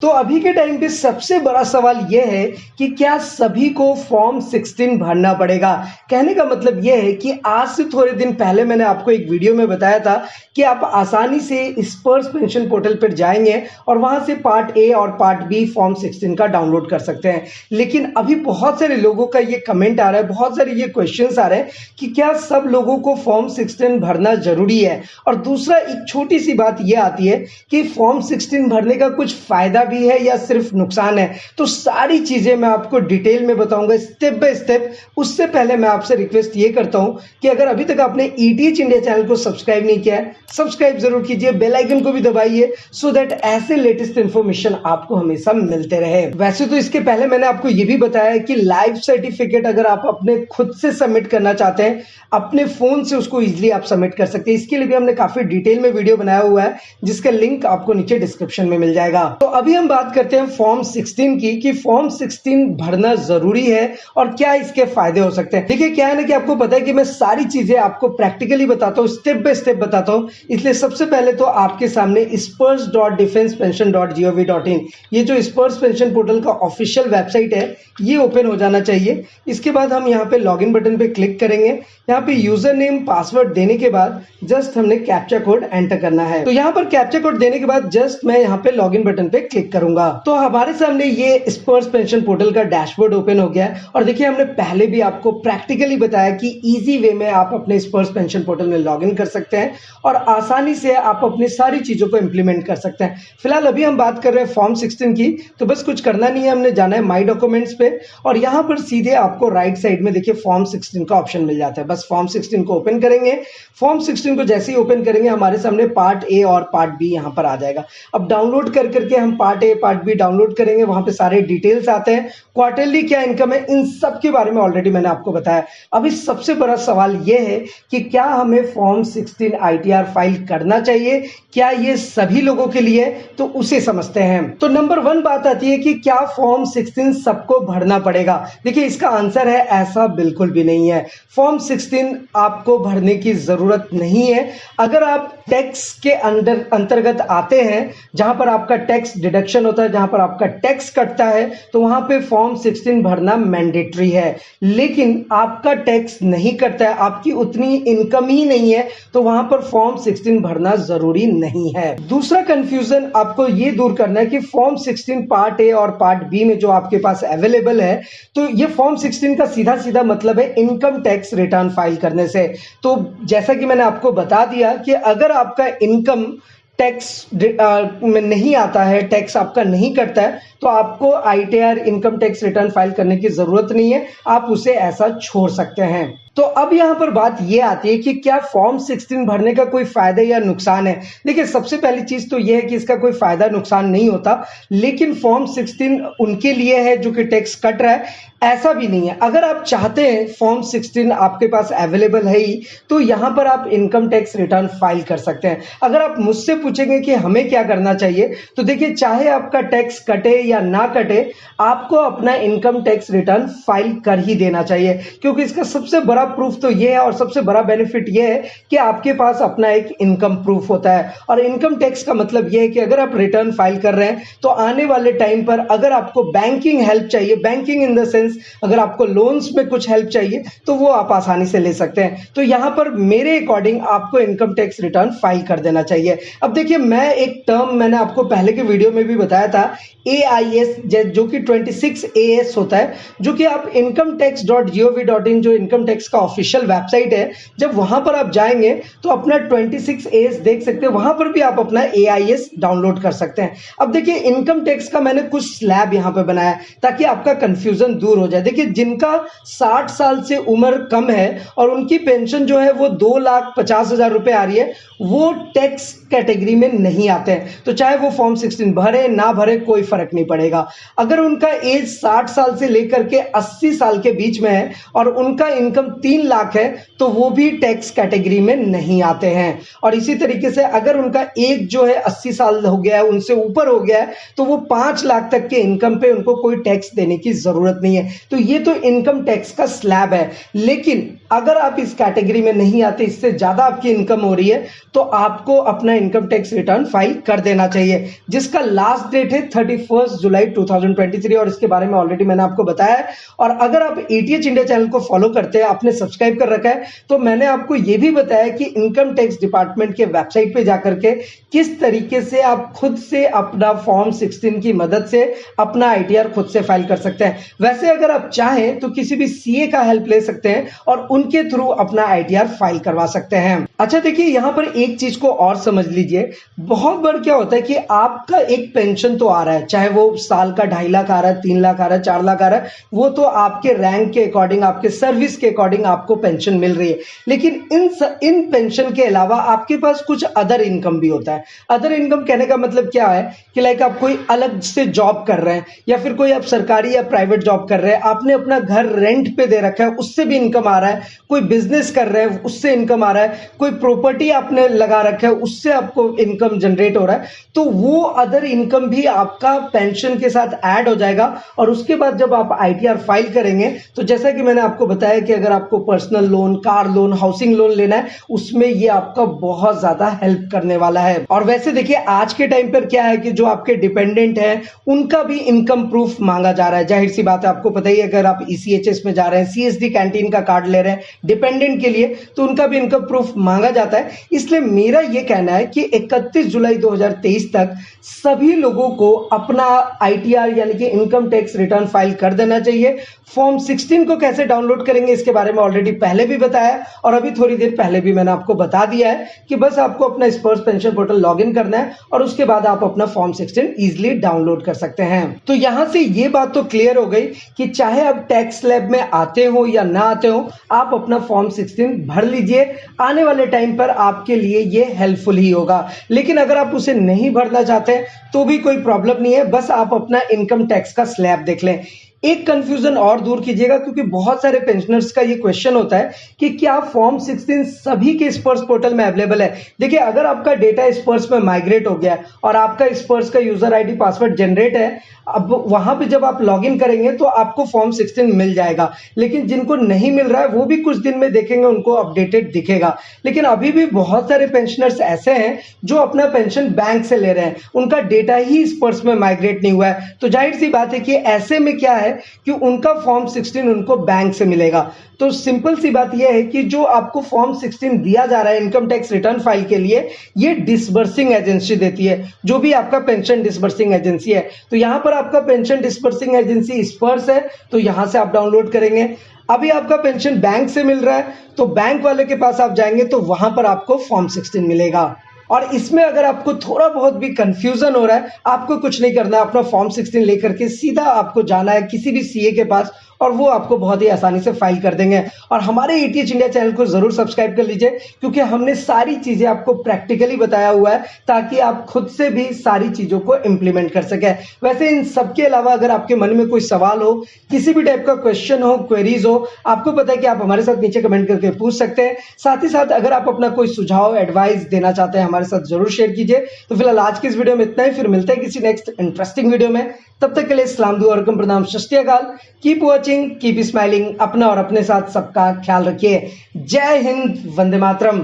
तो अभी के टाइम पे सबसे बड़ा सवाल यह है कि क्या सभी को फॉर्म 16 भरना पड़ेगा। कहने का मतलब यह है कि आज से थोड़े दिन पहले मैंने आपको एक वीडियो में बताया था कि आप आसानी से स्पर्श पेंशन पोर्टल पर जाएंगे और वहां से पार्ट ए और पार्ट बी फॉर्म 16 का डाउनलोड कर सकते हैं। लेकिन अभी बहुत सारे लोगों का ये कमेंट आ रहा है, बहुत सारे ये क्वेश्चंस आ रहे हैं कि क्या सब लोगों को फॉर्म 16 भरना जरूरी है। और दूसरा एक छोटी सी बात यह आती है कि फॉर्म 16 भरने का कुछ फायदा भी है या सिर्फ नुकसान है। तो सारी चीजें मैं आपको डिटेल में बताऊंगा स्टेप बाय स्टेप। उससे पहले मैं आपसे रिक्वेस्ट ये करता हूं कि अगर अभी तक आपने ईटीएच इंडिया चैनल को सब्सक्राइब नहीं किया है, सब्सक्राइब जरूर कीजिए, बेल आइकन को भी दबाइए सो दैट ऐसे लेटेस्ट इंफॉर्मेशन आपको हमेशा मिलते रहे। वैसे तो इसके पहले मैंने आपको ये भी बताया है कि लाइफ सर्टिफिकेट अगर आप अपने खुद से सबमिट करना चाहते हैं, अपने फोन से उसको इजीली आप सबमिट कर सकते हैं। इसके लिए भी हमने काफी डिटेल में वीडियो बनाया हुआ है जिसका लिंक आपको नीचे डिस्क्रिप्शन में मिल जाएगा। तो अभी हम बात करते हैं फॉर्म 16 की कि फॉर्म 16 भरना जरूरी है और क्या इसके फायदे हो सकते हैं। देखिए क्या है ना कि आपको पता है कि मैं सारी चीजें आपको प्रैक्टिकली बताता हूँ, स्टेप बाय स्टेप बताता हूँ। इसलिए सबसे पहले तो आपके सामने spurs.defensepension.gov.in ये जो स्पर्श पेंशन पोर्टल का ऑफिशियल वेबसाइट है ये ओपन हो जाना चाहिए। इसके बाद हम यहाँ पे लॉगिन बटन पे क्लिक करेंगे। यहाँ पे यूजर नेम पासवर्ड देने के बाद जस्ट हमने कैप्चा कोड एंटर करना है। तो यहाँ पर कैप्चा कोड देने के बाद जस्ट मैं यहाँ पे लॉगिन बटन पे क्लिक करूंगा। तो हमारे सामने ये स्पर्श पेंशन पोर्टल का डैशबोर्ड ओपन हो गया है। और देखिए हमने पहले भी आपको प्रैक्टिकली बताया कि इजी वे में आप अपने स्पर्श पेंशन पोर्टल में लॉगिन कर सकते हैं और आसानी से आप अपनी सारी चीजों को इंप्लीमेंट कर सकते हैं। फिलहाल अभी हम बात कर रहे हैं फॉर्म 16 की। तो बस कुछ करना नहीं है, हमने जाना है माई डॉक्यूमेंट्स पे और यहाँ पर सीधे आपको राइट साइड में देखिए फॉर्म 16 का ऑप्शन मिल जाता है। बस फॉर्म 16 को ओपन करेंगे। फॉर्म 16 को जैसे ही ओपन करेंगे हमारे सामने पार्ट ए और पार्ट बी यहाँ पर आ जाएगा। अब डाउनलोड कर करके हम part A part B download करेंगे, वहां पे सारे डिटेल्स आते हैं। क्वार्टरली क्या इनकम है इन सब के बारे में ऑलरेडी मैंने आपको बताया। अभी सबसे बड़ा सवाल यह है कि क्या हमें फॉर्म 16 आईटीआर फाइल करना चाहिए, क्या ये सभी लोगों के लिए, तो उसे समझते हैं। तो नंबर 1 बात आती है कि क्या फॉर्म 16 सबको भरना पड़ेगा। देखिए इसका आंसर है ऐसा बिल्कुल भी नहीं है। फॉर्म 16 आपको भरने की जरूरत नहीं है। अगर आप टैक्स के अंतर्गत आते हैं, जहां पर आपका टैक्स डिडक्शन होता है, जहां पर आपका टैक्स कटता है, तो वहां पे फॉर्म 16 भरना मैंडेटरी है। लेकिन आपका टैक्स नहीं कटता है, आपकी उतनी इनकम ही नहीं है, तो वहां पर फॉर्म 16 भरना जरूरी नहीं है। दूसरा कंफ्यूजन आपको ये दूर करना है कि फॉर्म 16 पार्ट ए और पार्ट बी में जो आपके पास अवेलेबल है, तो ये फॉर्म 16 का सीधा सीधा मतलब है इनकम टैक्स रिटर्न फाइल करने से। तो जैसा कि मैंने आपको बता दिया कि अगर आपका इनकम टैक्स में नहीं आता है, टैक्स आपका नहीं कटता है, तो आपको ITR income tax return file करने की जरूरत नहीं है, आप उसे ऐसा छोड़ सकते हैं। तो अब यहां पर बात यह आती है कि क्या फॉर्म 16 भरने का कोई फायदा या नुकसान है। देखिए सबसे पहली चीज तो यह है कि इसका कोई फायदा नुकसान नहीं होता, लेकिन फॉर्म 16 उनके लिए है जो कि टैक्स कट रहा है, ऐसा भी नहीं है। अगर आप चाहते हैं फॉर्म 16 आपके पास अवेलेबल है ही, तो यहां पर आप इनकम टैक्स रिटर्न फाइल कर सकते हैं। अगर आप मुझसे पूछेंगे कि हमें क्या करना चाहिए, तो देखिए चाहे आपका टैक्स कटे या ना कटे, आपको अपना इनकम टैक्स रिटर्न फाइल कर ही देना चाहिए, क्योंकि इसका सबसे बड़ा प्रूफ तो यह है और सबसे बड़ा बेनिफिट यह है कि आपके पास अपना एक इनकम प्रूफ होता है। और इनकम टैक्स का मतलब यह है कि अगर आप रिटर्न फाइल कर रहे हैं, तो आने वाले टाइम पर अगर आपको बैंकिंग हेल्प चाहिए, बैंकिंग इन द सेंस अगर आपको लोन्स में कुछ हेल्प चाहिए, तो वो आप आसानी से ले सकते हैं। तो यहां पर मेरे अकॉर्डिंग आपको इनकम टैक्स रिटर्न फाइल कर देना चाहिए। अब देखिए मैं एक टर्म मैंने आपको पहले के वीडियो में भी बताया था, AIS, जो कि 26 AS होता है, जो कि आप incometax.gov.in जो इनकम टैक्स का ऑफिशियल वेबसाइट है, जब वहां पर आप जाएंगे तो अपना 26 AS देख सकते हैं, वहां पर भी आप अपना AIS डाउनलोड कर सकते हैं। अब देखिए इनकम टैक्स का मैंने कुछ स्लैब यहां पे बनाया ताकि आपका कंफ्यूजन दूर हो जाए। देखिए जिनका 60 साल से उम्र कम है और उनकी पेंशन जो है वो 2,50,000 रुपए आ रही है, वो टैक्स कैटेगरी में नहीं आते हैं। तो चाहे वो फॉर्म 16 भरे ना भरे कोई फर्क नहीं पड़ेगा। अगर उनका एज 60 साल से लेकर के 80 साल के बीच में है और उनका इनकम 3 लाख है तो वो भी टैक्स कैटेगरी में नहीं आते हैं। और इसी तरीके से अगर उनका एज जो है 80 साल हो गया है, उनसे ऊपर हो गया है, तो वो 5 लाख तक के इनकम पे उनको कोई टैक्स देने की जरूरत नहीं है। तो ये तो इनकम टैक्स का स्लैब है। लेकिन अगर आप इस कैटेगरी में नहीं आते, इससे ज्यादा आपकी इनकम हो रही है, तो आपको अपना इनकम टैक्स रिटर्न फाइल कर देना चाहिए, जिसका लास्ट डेट है 31 जुलाई 2023 और इसके बारे में ऑलरेडी मैंने आपको बताया है। और अगर आप एटीएच इंडिया चैनल को फॉलो करते हैं, आपने सब्सक्राइब कर रखा है, तो मैंने आपको यह भी बताया कि इनकम टैक्स डिपार्टमेंट के वेबसाइट पे जाकर के किस तरीके से आप खुद से अपना फॉर्म 16 की मदद से अपना आईटीआर खुद से फाइल कर सकते हैं। वैसे अगर आप चाहें तो किसी भी सीए का हेल्प ले सकते हैं और उनके थ्रू अपना आईटीआर फाइल करवा सकते हैं। अच्छा देखिए, यहां पर एक चीज को और समझ लीजिए। बहुत बार क्या होता है कि आपका एक पेंशन तो आ रहा है, चाहे वो साल का 2.5 लाख आ रहा है, 3 लाख आ रहा है, 4 लाख आ रहा है, वो तो आपके रैंक के अकॉर्डिंग, आपके सर्विस के अकॉर्डिंग आपको पेंशन मिल रही है। लेकिन इन पेंशन के अलावा आपके पास कुछ अदर इनकम भी होता है। अदर इनकम कहने का मतलब क्या है कि लाइक आप कोई अलग से जॉब कर रहे हैं, या फिर कोई आप सरकारी या प्राइवेट जॉब कर रहे हैं, आपने अपना घर रेंट पे दे रखा है, उससे भी इनकम आ रहा है, कोई बिजनेस कर रहे हैं उससे इनकम आ रहा है, कोई प्रॉपर्टी आपने लगा रखा है उससे आपको इनकम जनरेट हो रहा है, तो वो अदर इनकम भी आपका पेंशन के साथ ऐड हो जाएगा। और उसके बाद जब आप आईटीआर फाइल करेंगे, तो जैसा कि मैंने आपको बताया कि अगर आपको personal loan, car loan, housing loan लेना है, उसमें ये आपका बहुत ज्यादा हेल्प करने वाला है। और वैसे देखिए, आज के टाइम पर क्या है कि जो आपके डिपेंडेंट है उनका भी इनकम प्रूफ मांगा जा रहा है। जाहिर सी बात है, आपको पता ही है, अगर आप ईसीएचएस में जा रहे हैं, सीएसडी कैंटीन का कार्ड ले रहे हैं डिपेंडेंट के लिए, तो उनका भी इनकम प्रूफ मांगा जाता है। इसलिए मेरा यह कहना है कि 31 जुलाई 2023 तक सभी लोगों को अपना आईटीआर यानी कि इनकम टैक्स रिटर्न फाइल कर देना चाहिए। फॉर्म 16 को कैसे डाउनलोड करेंगे इसके बारे में ऑलरेडी पहले भी बताया, और अभी थोड़ी देर पहले भी मैंने आपको बता दिया है कि बस आपको अपना स्पर्श पेंशन पोर्टल लॉगिन करना है और उसके बाद आप अपना फॉर्म 16 इजीली डाउनलोड कर सकते हैं। तो यहां से ये बात तो क्लियर हो गई कि चाहे आप टैक्स स्लैब में आते हो या ना आते हो, आप अपना फॉर्म 16 भर लीजिए। आने वाले टाइम पर आपके लिए ये हेल्पफुल ही होगा। लेकिन अगर आप उसे नहीं भरना चाहते तो भी कोई प्रॉब्लम नहीं है, बस आप अपना इनकम टैक्स का स्लैब देख लें। एक कंफ्यूजन और दूर कीजिएगा, क्योंकि बहुत सारे पेंशनर्स का ये क्वेश्चन होता है कि क्या फॉर्म 16 सभी के स्पर्श पोर्टल में अवेलेबल है। देखिए, अगर आपका डेटा स्पर्श में माइग्रेट हो गया है और आपका स्पर्श का यूजर आईडी पासवर्ड जनरेट है, अब वहां पे जब आप लॉगिन करेंगे तो आपको फॉर्म 16 मिल जाएगा। लेकिन जिनको नहीं मिल रहा है वो भी कुछ दिन में देखेंगे, उनको अपडेटेड दिखेगा। लेकिन अभी भी बहुत सारे पेंशनर्स ऐसे हैं जो अपना पेंशन बैंक से ले रहे हैं, उनका डेटा ही स्पर्श में माइग्रेट नहीं हुआ है। तो जाहिर सी बात है कि ऐसे में क्या है कि उनका फॉर्म 16 उनको बैंक से मिलेगा। तो सिंपल सी बात यह है कि जो आपको फॉर्म 16 दिया जा रहा है इनकम टैक्स रिटर्न फाइल के लिए, ये डिसबर्सिंग एजेंसी देती है, जो भी आपका पेंशन डिसबर्सिंग एजेंसी है। तो यहां पर आपका पेंशन डिसबर्सिंग एजेंसी स्पर्श है, तो यहां से आप डाउनलोड करेंगे। अभी आपका पेंशन बैंक से मिल रहा है, तो बैंक वाले के पास आप जाएंगे तो वहां पर आपको फॉर्म 16 मिलेगा। और इसमें अगर आपको थोड़ा बहुत भी कंफ्यूजन हो रहा है, आपको कुछ नहीं करना है, अपना फॉर्म 16 लेकर के सीधा आपको जाना है किसी भी सीए के पास और वो आपको बहुत ही आसानी से फाइल कर देंगे। और हमारे एटीएच इंडिया चैनल को जरूर सब्सक्राइब कर लीजिए, क्योंकि हमने सारी चीजें आपको प्रैक्टिकली बताया हुआ है ताकि आप खुद से भी सारी चीजों को इंप्लीमेंट कर सके। वैसे इन सबके अलावा अगर आपके मन में कोई सवाल हो, किसी भी टाइप का क्वेश्चन हो, क्वेरीज हो, आपको पता है कि आप हमारे साथ नीचे कमेंट करके पूछ सकते हैं। साथ ही साथ अगर आप अपना कोई सुझाव, एडवाइस देना चाहते हैं, हमारे साथ जरूर शेयर कीजिए। तो फिलहाल आज की इस वीडियो में इतना ही, फिर मिलते हैं किसी नेक्स्ट इंटरेस्टिंग वीडियो में। तब तक के लिए सलाम दुआ और प्रणाम, सत श्री अकाल। Keep watching, keep smiling. अपना और अपने साथ सबका ख्याल रखिए। जय हिंद, वंदे मातरम।